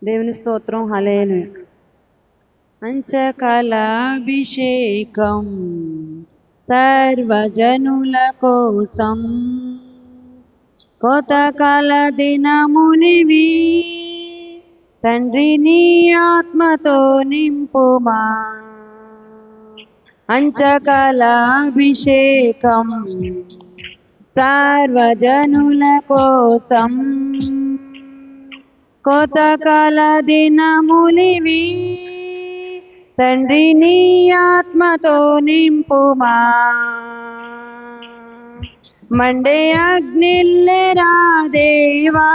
దేవుని స్తోత్రం. హల్లెలూయా. పంచకలాభిషేకం సర్వజనుల కోసం, కోతకాల దినమునివి తండ్రి నీ ఆత్మతో నింపుమా. పంచకలాభిషేకం సర్వజనుల కోసం, కోతకాల దినములివి తండ్రి నీ ఆత్మతో నింపుమా. మండే అగ్నిల్లెరా దేవా,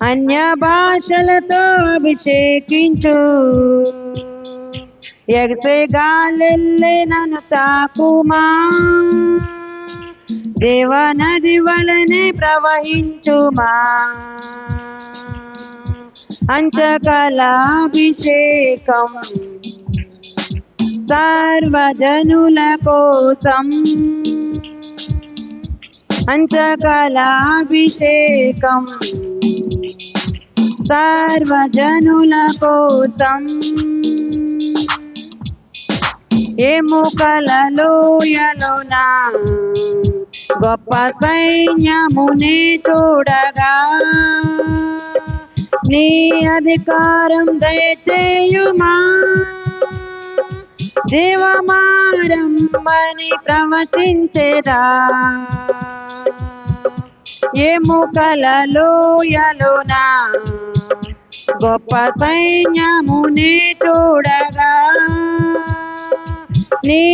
అన్య భాషలతో అభిషేకించు. ఎగసే గాలెల్లే నన్ను తాకుమా, దేవనది వలనే ప్రవహించుమా. పంచకలాభిషేకం సర్వజనుల కోసం, పంచకలాభిషేకం సర్వజనుల కోసం. ఎముకల లోయలోనా గొప్ప సైన్యమునే చూడగా, నీ అధికారం దయచేయుమా. జీవమారంభని ప్రవచించేదా, ఎముకల లోయలోనా గొప్ప సైన్యమునే చూడగా, నీ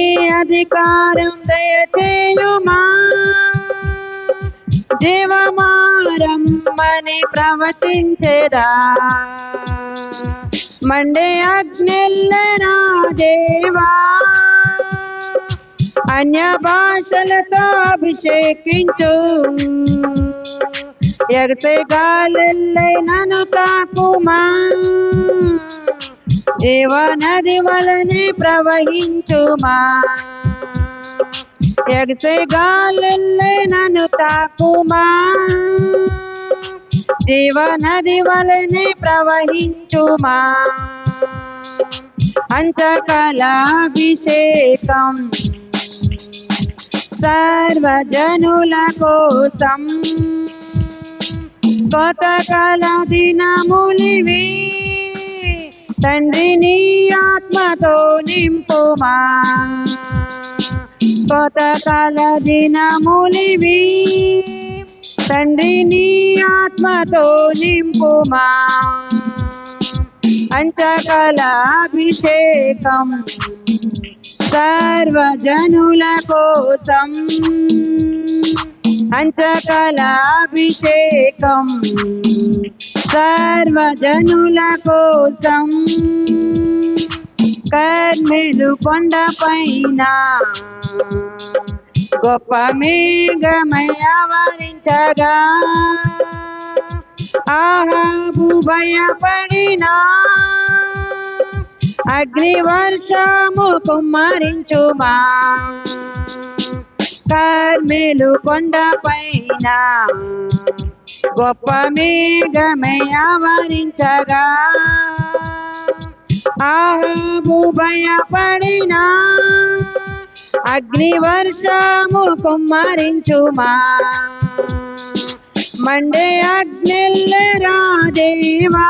అధికారం దయచేయుమా. జీవమారంభని ప్రవచించేదా, మండే అగ్నిల్లెరా దేవా, అన్య భాషలతో అభిషేకించు. ఎగసే గాలెల్లే నన్ను తాకుమా, జీవనది వలనే ప్రవహించుమా. ఎగసే గాలెల్లే నన్ను తాకుమా, జీవనది వలనే ప్రవహించుమా. పంచకలాభిషేకం సర్వజనుల కోసం, కోతకాల దినములివి తండ్రి నీ ఆత్మతో నింపుమా. కోతకాల దినములివి తండ్రి నీ ఆత్మతో నింపుమా. పంచకలాభిషేకం సర్వజనుల కోసం, పంచకలాభిషేకం సర్వజనుల కోసం. కర్మెలు కొండపైన గొప్ప మేఘమై ఆవరించగా, ఆహాబు భయపడినా, అగ్నివర్షము కుమ్మరించుమా. కర్మెలు కొండపైన గొప్ప మేఘమై ఆవరించగా, ఆహాబు భయపడినా, అగ్నివర్షము కుమ్మరించుమా. మండే అగ్నిల్లెరా దేవా,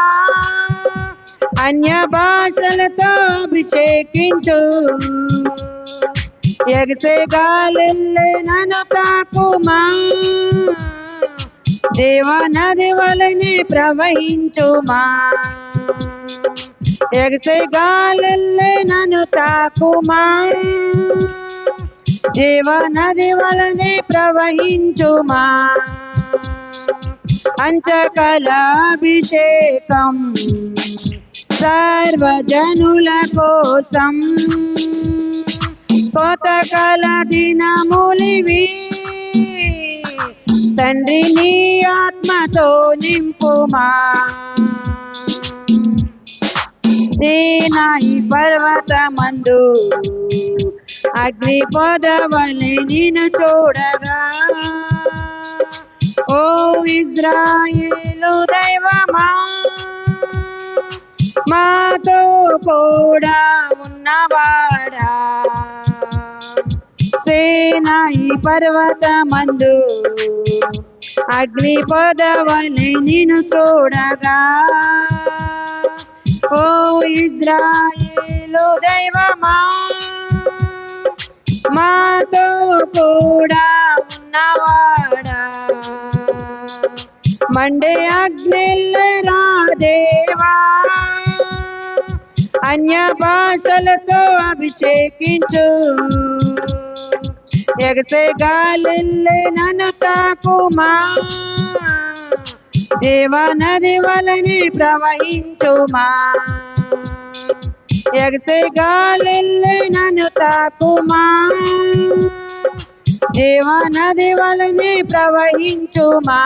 అన్య భాషలతో అభిషేకించు. ఎగసే గాలెల్లే నన్ను తాకుమా, జీవనది వలనే ప్రవహించుమా. ఎగసే గాలెల్లే నన్ను తాకుమా, జీవనది వలనే ప్రవహించుమా. పంచకలాభిషేకం సర్వజనుల కోసం, కోతకాల దినములివి తండ్రి నీ ఆత్మతో నింపుమా. సీనాయి పర్వతమందు అగ్ని పొదవలె నిన్ను చూడగా, ఓ ఇజ్రాయేలు దైవమా, దైవమా మాతో కూడా ఉన్నవాడా సేనాయి పర్వతమందు అగ్ని పొదవలె నిన్ను చూడగా ఓ ఇజ్రాయేలు దైవమా మాతో కూడా ఉన్నవాడా మండే అగ్నిల్లరా దేవా అన్య భాషలతో అభిషేకించు ఎగసే గాలిల్లే నన్ను తాకుమా జీవనది వలనే ప్రవహించుమా ఎగసే గాలిల్లే నన్ను తాకుమా జీవనది వలనే ప్రవహించుమా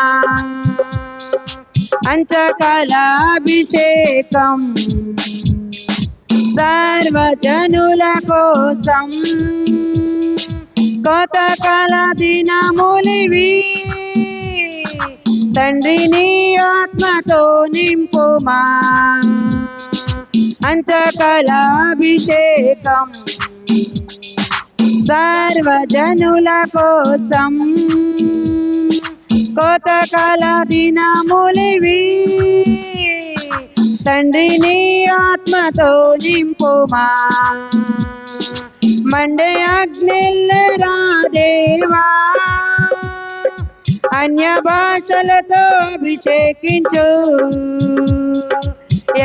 అంచకాలాభిషేకం సర్వజనుల కోసం కోతకాల దినములివి తండ్రి నీ ఆత్మతో నింపుమా అంచకాలాభిషేకం సర్వజనుల కోసం కోతకాల దినములివి తండ్రి నీ ఆత్మతో నింపుమా మండే అగ్నిల్లరా దేవా అన్య భాషలతో అభిషేకించు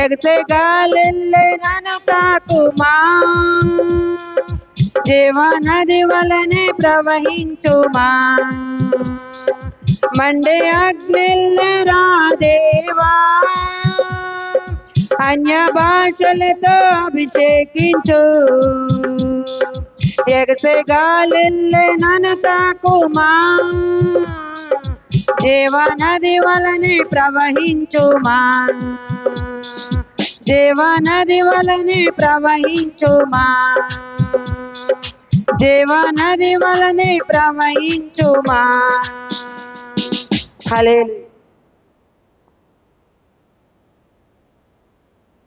ఎగసే గాలిల్లే నన్ను తాకుమా జీవనది వలనే ప్రవహించుమా మండే అగ్నిల్లరా దేవా అన్య భాషలతో అభిషేకించు ఎగసే గాలిల్లే నన్ను తాకుమా జీవనది వలనే ప్రవహించుమా జీవనది వలనే ప్రవహించుమా జీవనది వలనే ప్రవహించుమా హల్లెలూయా.